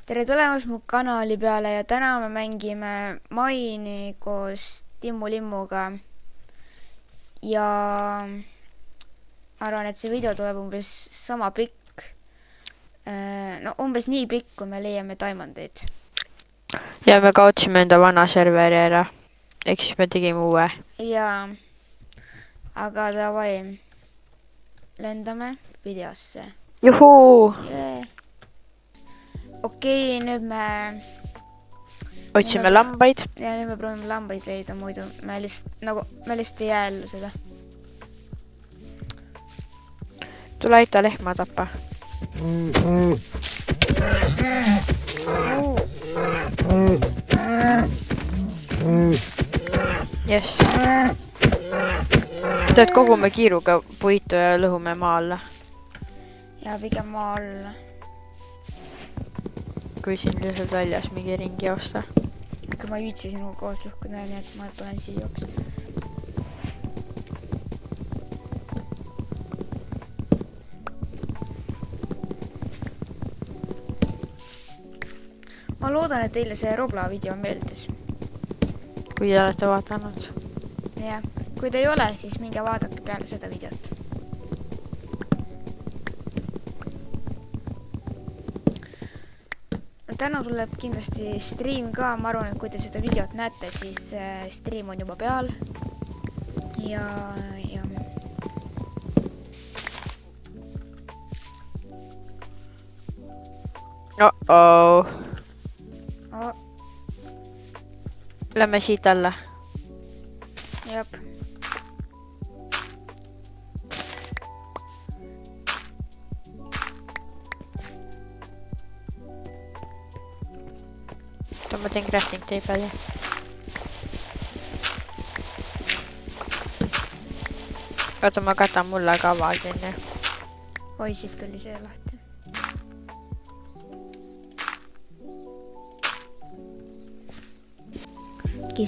tere tulemast mu kanali peale ja täna me mängime Mine'i koos Timmu Limmuga. Ja arvan, et see video tuleb umbes sama pikk. No umbes nii pikk, kui me leiame diamondeid. Ja me kaotsime enda vana serveri ära. Ehk siis me tegime uue. Ja aga davai. Lendame videosse. Juhuu! Yeah. Okei, nüüd me Otsime lambaid. Ja nüüd me proovime lambaid leida, muidu me lihtsalt ei jää ellu seda. Tule aita lehma tappa. Yes. Tead, kogume kiiruga puitu ja lõhume maa alla. Ja pigem maa alla. Kui siin lihtsalt väljas mingi ringi joosta. Kui ma ei viitsi sinuga koos lõhkuda, nii et ma tulen siia jookse. Ma loodan, et teile see Robla video meeldis. Kui te olete vaadanud. Ja, kui te ei ole, siis minge vaadake peale seda videot. Täna tuleb kindlasti stream ka, ma arvan, et kui te seda videot näete, siis stream on juba peal. Ja... Oh-oh. Lähme siit alla. Jep. Ma teen crafting tape'i. Oota, ma katan mulle ka vaagin. Oi, siit tuli see lahti.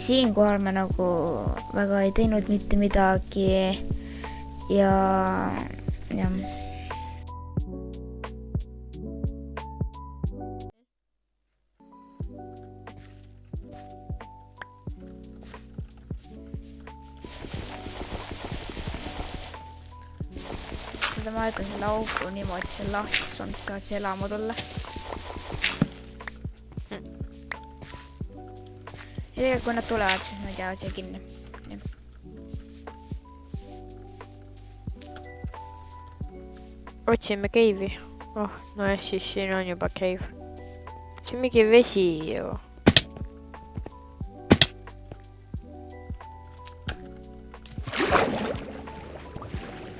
Siinkohal me nagu väga ei teinud mitte midagi ja seda ma aetan selle auku niimoodi, see lahtis on, et saad siia elama tulla. Ja kui nad tulevad, siis nad jäävad siia kinni. Otsime cave'i. Oh, no ja siis siin on juba cave. See on mingi vesi ju.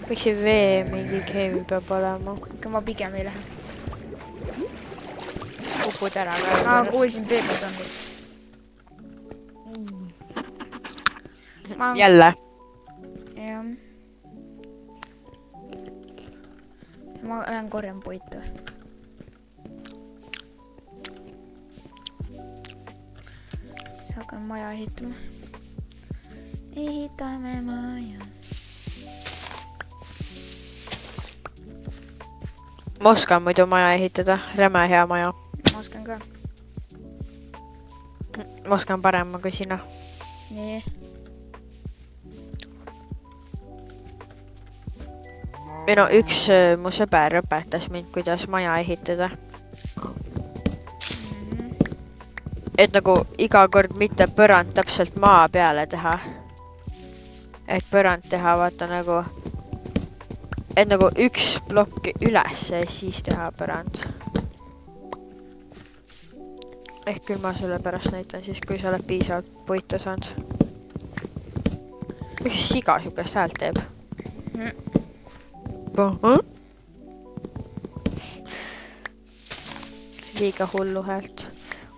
Miks see vee mingi cave'i peab olema? Kui ma pigem ei lähe. Upud ära ka. Kuulsin peebeldamist. Jälle. Jah. Ma lähen korjan puitu. Saage maja ehitama. Ehitame maja. Ma oskan muidu maja ehitada. Räme hea maja. Ma oskan ka. Ma oskan parema kui sina. Nii. No üks mu sõber õpetas mind, kuidas maja ehitada. Et nagu iga kord mitte põrand täpselt maa peale teha. Et põrand teha vaata nagu, et nagu üks plokk üles ja siis teha põrand. Ehk küll ma sulle pärast näitan siis, kui sa oled piisavalt puitu saanud. Miks siga sihukest häält teeb? Liiga hullu häält.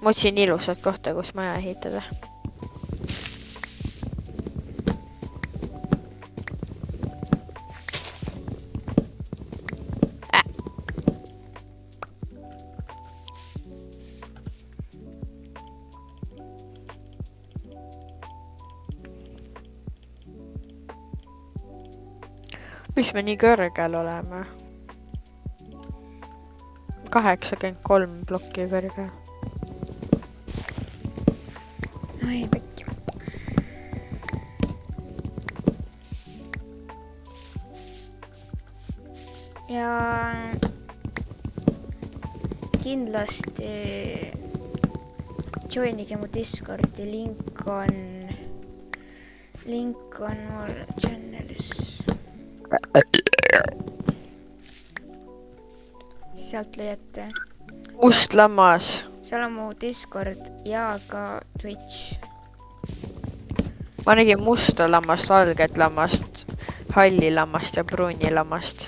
Ma otsin ilusat kohta, kus maja ehitada. Mis me nii kõrgel oleme? 83 plokki kõrge. Ai pekki. Ja kindlasti joinige mu Discordi, link on mul channelis. Sealt leiate. Must lammas. Seal on mu Discord ja ka Twitch. Ma nägin musta lammast, valget lammast, halli lammast ja pruuni lammast.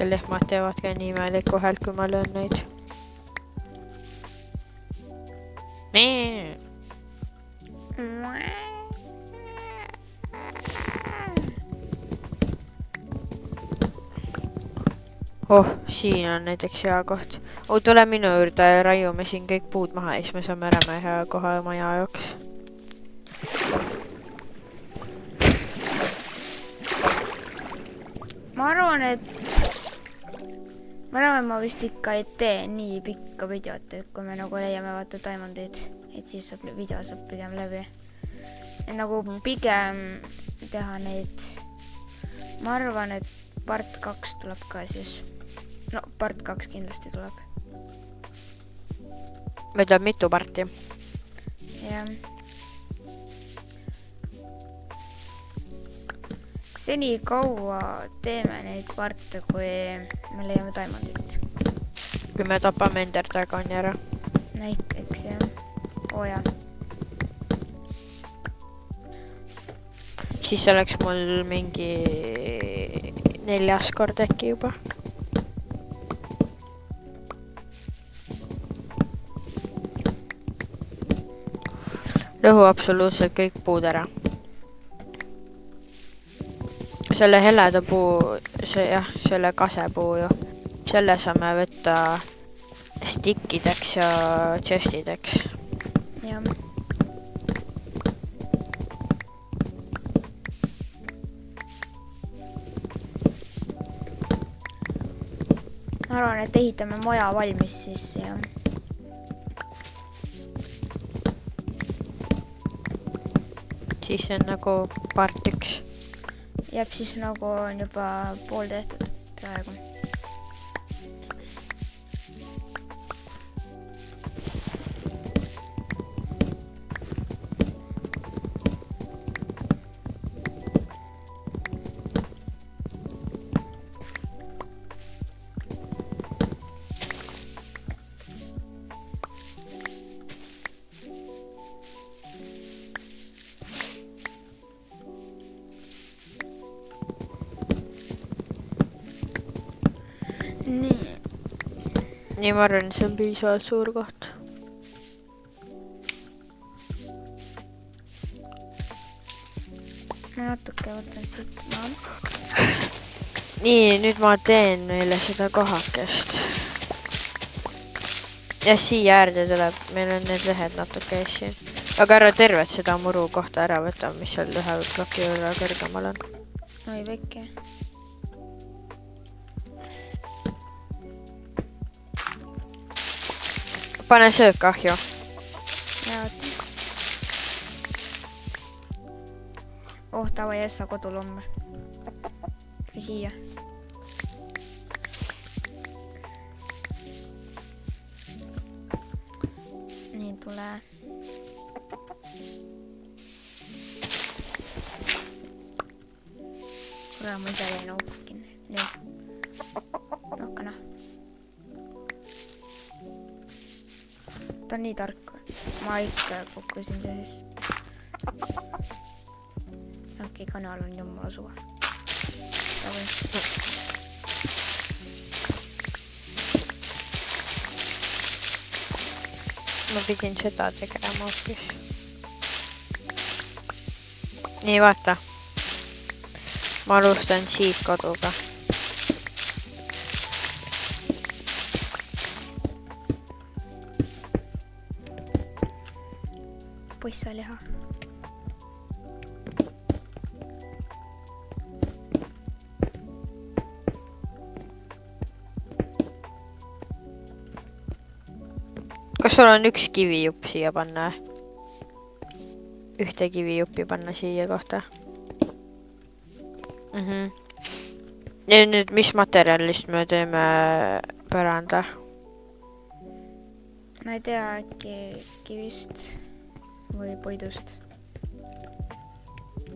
Lehmad teevad ka nii imelikku häält, kui ma löön neid. Oh, siin on näiteks hea koht. Tule minu juurde ja raiume siin kõik puud maha ja siis me saame ära hea koha maja jaoks. Ma arvan, et ma vist ikka ei tee nii pikka videot, et kui me nagu leiame vaata diamondid, et siis video saab pigem läbi. Et nagu pigem teha neid. Ma arvan, et part 2 tuleb ka siis. No, part 2 kindlasti tuleb. Me tuleb mitu parti. Jah. Seni kaua teeme neid parte, kui me leiame diamondit. Kui me tapame Ender Dragoni ära. Näiteks jah. Oo jah. Siis oleks mul mingi 4. kord äkki juba. Lõhu absoluutselt kõik puud ära. Selle heleda puu, selle kasepuu ju. Selle saame võtta stickideks ja chestideks. Jah. Ma arvan, et ehitame maja valmis siis ja siis on nagu part 1. Jääb siis nagu on juba pool tehtud praegu. Nii ma arvan, see on piisavalt suur koht. Ma natuke võtan siit maal. Nii, nüüd ma teen meile seda kohakest. Ja siia äärde tuleb, meil on need lehed natuke ees siin. Aga ära tervet seda muru kohta ära võtta, mis seal ühe ploki võrra kõrgemal on. Oi pekki. Pane söök ahju. Ja oota. Oh, tava Jessa kodulomme. Või siia. Nii tule. Kuule, ma ise jäin aukin. Nii. Hakkana. Ta on nii tark. Ma ikka kukkusin sees. Okei, kanal on jumala suva. Ma pidin seda tegema hoopis. Nii, vaata. Ma alustan siit koduga. poissaliha. Kas sul on üks kivijupp siia panna? Ühte kivijuppi panna siia kohta. Ja nüüd, mis materjalist me teeme põranda? Ma ei tea, äkki kivist või puidust.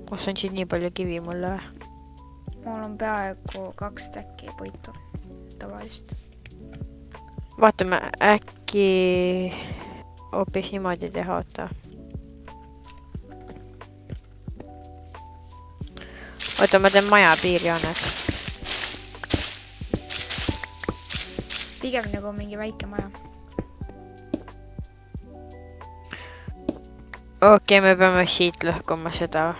Kus on siin nii palju kivi mulle? Mul on peaaegu 2 täkki puitu tavalist. Vaatame, äkki hoopis niimoodi teha, oota. Oota, ma teen maja piirjooned. Pigem nagu mingi väike maja. Okei, me peame siit lõhkuma seda.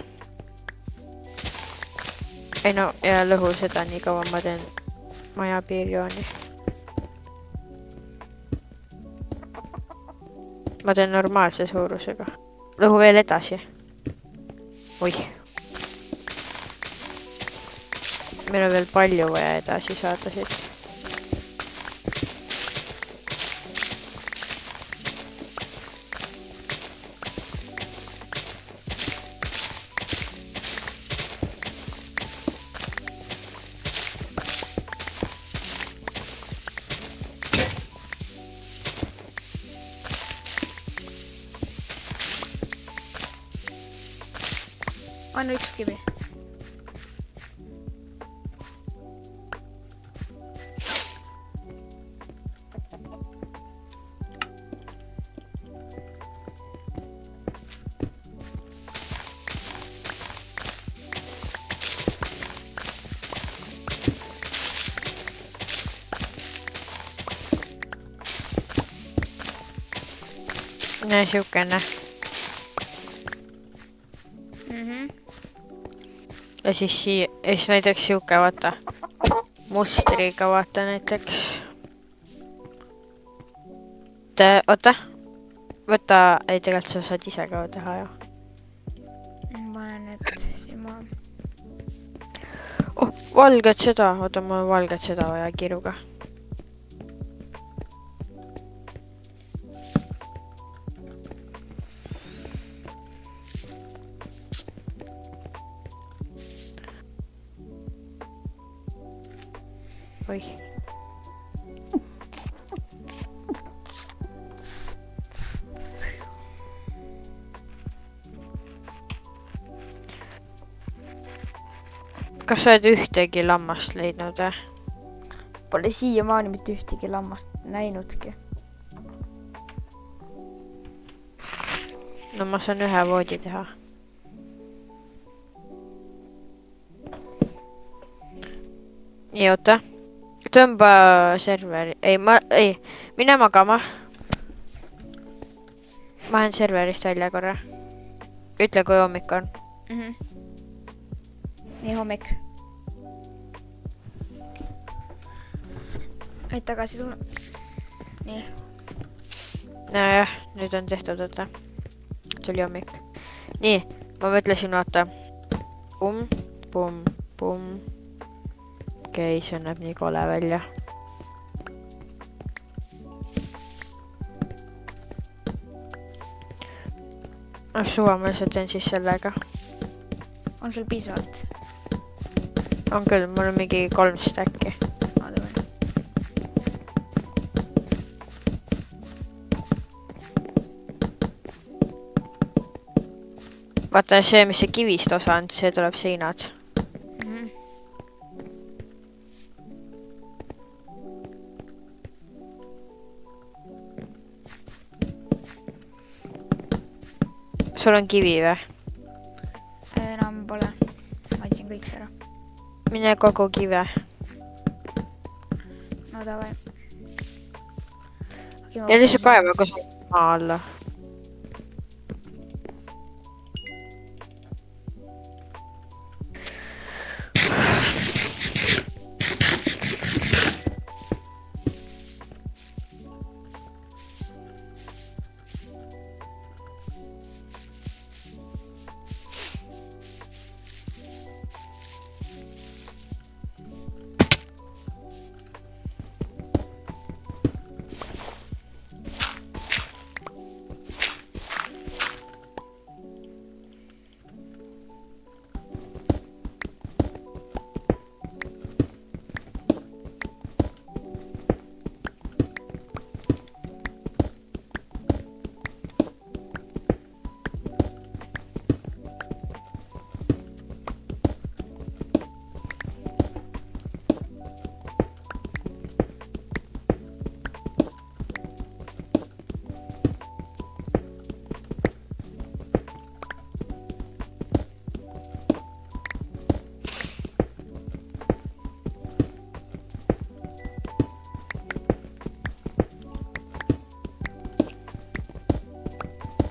Ei no, ja lõhu seda nii kaua ma teen maja piirjooni. Ma teen normaalse suurusega. Lõhu veel edasi. Oih. Meil on veel palju vaja edasi saada siit. On üks kivi. Näe siukene. Ja siis näiteks siuke, vaata. Mustriga vaata näiteks. Oota. Võta, ei tegelikult sa saad ise ka teha, jah. Ma panen need siin maha. Oh, valget seda. Oota, mul on valget seda vaja kiruga. Oih. Kas sa oled ühtegi lammast leidnud? Pole siiamaani mitte ühtegi lammast näinudki. No ma saan ühe voodi teha. Nii, oota. Tõmba serveri. Ei, mine magama. Ma lähen serverist välja korra. Ütle, kui hommik on. Nii, hommik. Võid tagasi tulla. Nii. Nojah, nüüd on tehtud, oota. Tuli hommik. Nii, ma mõtlesin, vaata. Pum. Okei, see näeb nii kole välja. Suva ma lihtsalt teen siis sellega. On sul piisavalt? On küll, mul on mingi 3 stäkki. Vaata see, mis see kivist osa on, see tuleb seinad. Sul on kivi või? Enam pole. Ma otsin kõik ära. Mine kogu kive. No davai. Ja lihtsalt kaeva, kus on maa alla.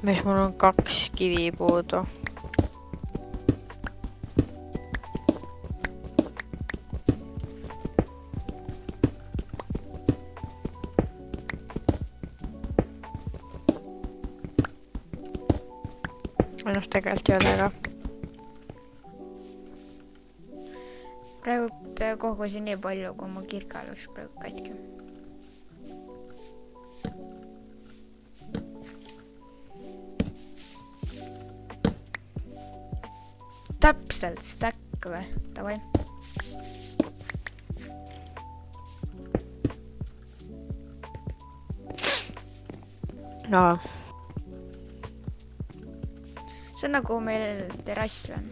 mis mul on 2 kivi puudu. Noh, tegelikult ei ole ka. Praegu kogusin nii palju, kui mu kirka oleks praegu katki. Täpselt stack või? Davai. No. See on nagu meil terrass on.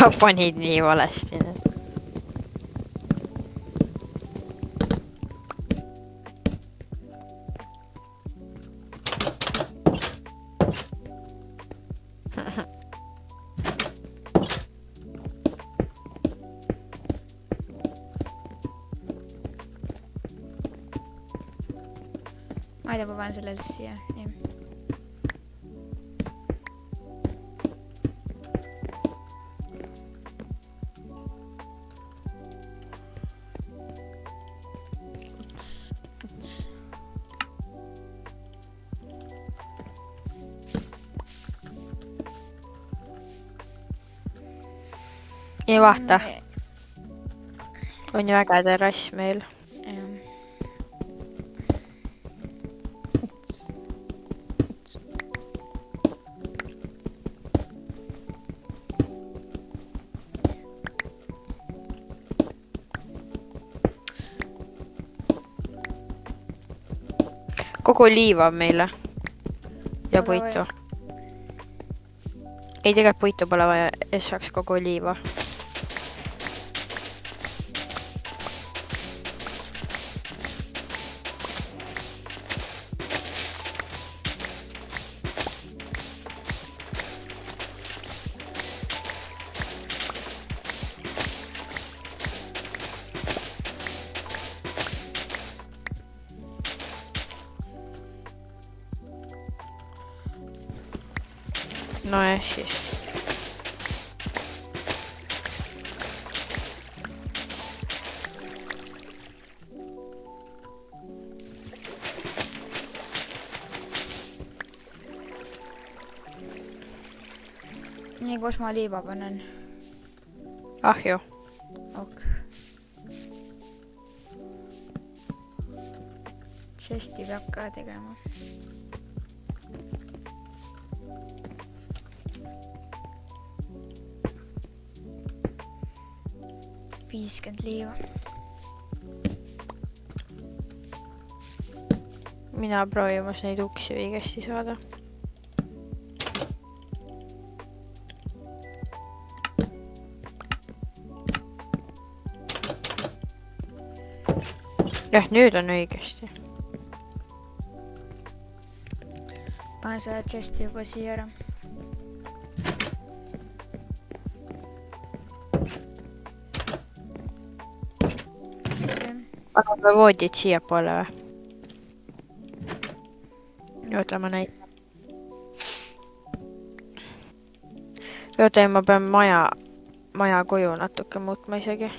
Sa panid nii valesti. Ma ei tea, ma panen selle siia. Nii. Nii vaata. On ju väga terrass meil. Kogu liiva meile. Ja puitu. Ei, tegelikult puitu pole vaja, et saaks kogu liiva. No ja siis. Nii, kus ma liiva panen? Ahju. Ok. Chesti peab ka tegema. Viiskümmend liiva. Mina proovimas neid uksi õigesti saada. Jah, nüüd on õigesti. Panen selle chesti juba siia ära. Paneme voodid siia poole või? Oota, ma näitan. Oota, ma pean maja koju natuke muutma isegi.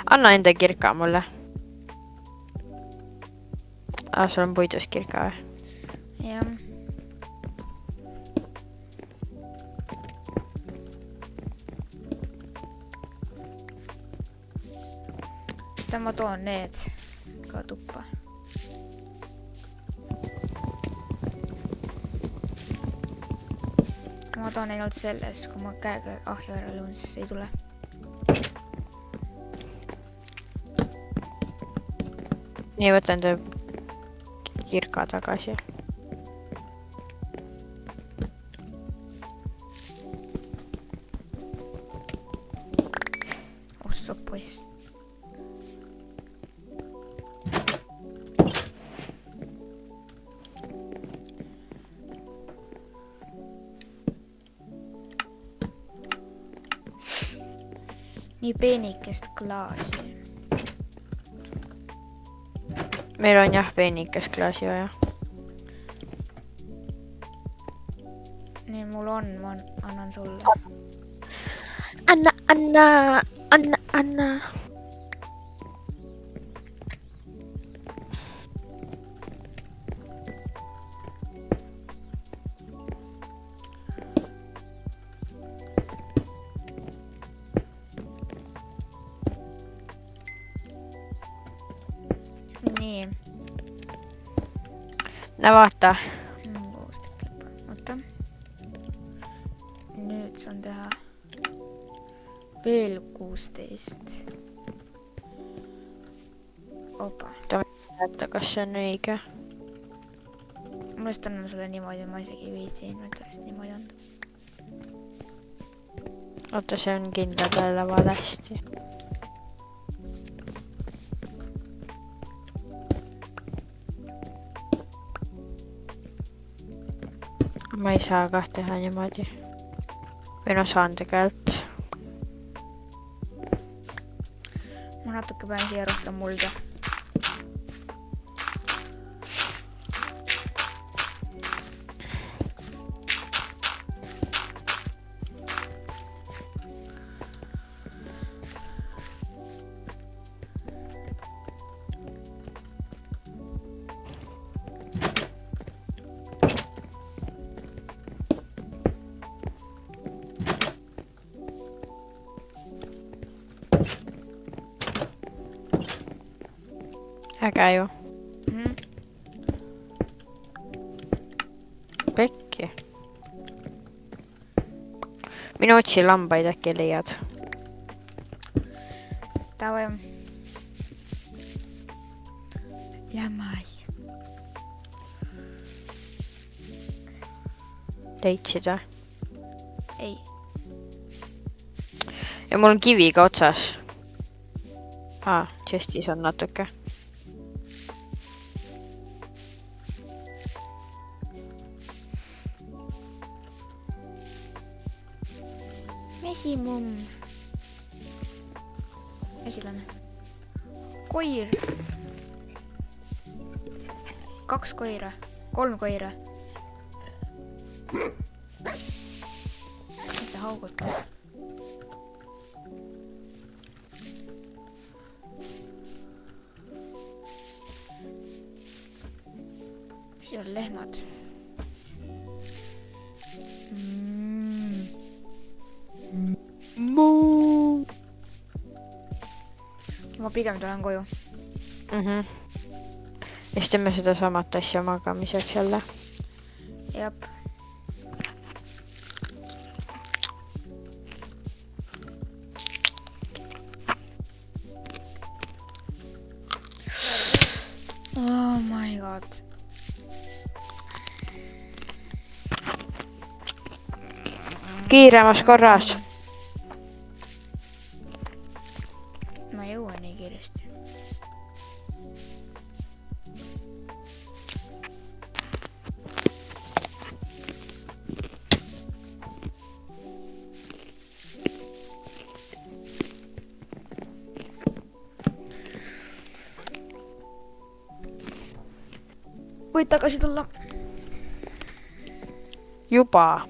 Anna enda kirka mulle. Sul on puidus kirka või? Jah. Ma toon need ka tuppa. ma toon ainult selles, kui ma käega ahju ära lõun, siis ei tule. Nii, võtan ta kirka tagasi. Ossa pois. Nii peenikest klaasi. Meil on jah peenikest klaasi vaja. Nii mul on, ma annan sulle. Anna. Nii. No vaata. Oota. Nüüd saan teha veel 16. Opa. Vaata, kas see on õige. Ma just annan sulle niimoodi, ma isegi ei viitsi inventarist niimoodi anda. Oota, see on kindlalt jälle valesti. Ma ei saa kah teha niimoodi. Või no saan tegelikult. Ma natuke pean siia rohkem mulda. Äge ju. Pekki. Minu otsi lambaid äkki leiad. Davai. Lämai. Leidsid või? Ei. Ja mul on kivi ka otsas. Chestis on natuke. Mesimumm. Esilane. Koir. 2 koira. 3 koira. Mis ta haugutab? Siin on lehmad. Ma pigem tulen koju. Ja siis teeme seda samat asja magamiseks jälle. Jep. Oh my god. Kiiremas korras. Ma ei jõua nii kiiresti. Võid tagasi tulla. Juba.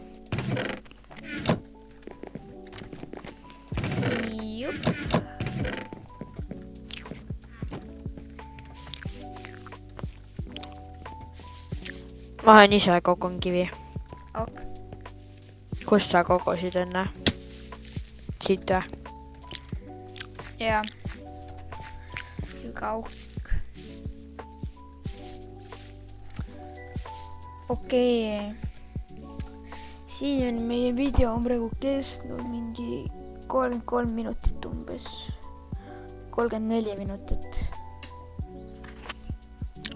Jup. Ma olen ise kogun kivi. Ok. Kust sa kogusid enne? Siit või? Jaa. Üks auk. Okei. siin meie video on praegu kestnud mingi 33 minutit umbes. 34 minutit.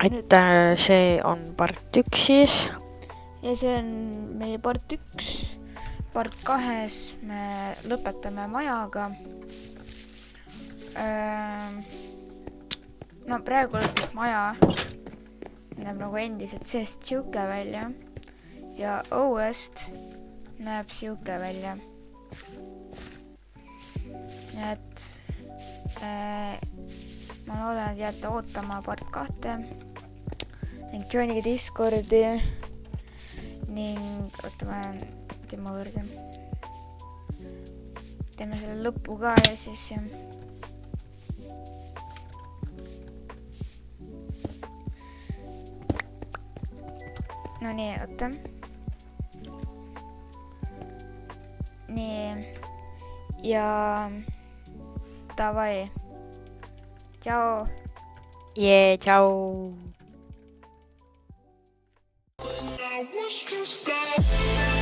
Et see on part 1 siis. Ja see on meie part 1. Part 2 me lõpetame majaga. No praegu maja näeb nagu endiselt seest siuke välja ja õuest näeb siuke välja. Nii et ma loodan, et jääte ootama part 2 ning joinige Discordi ning ootame tema võrde. Teeme selle lõppu ka ja siis no nii, oota. Nii. Ja davai. Tšau. Jee, tšau. I was to stop.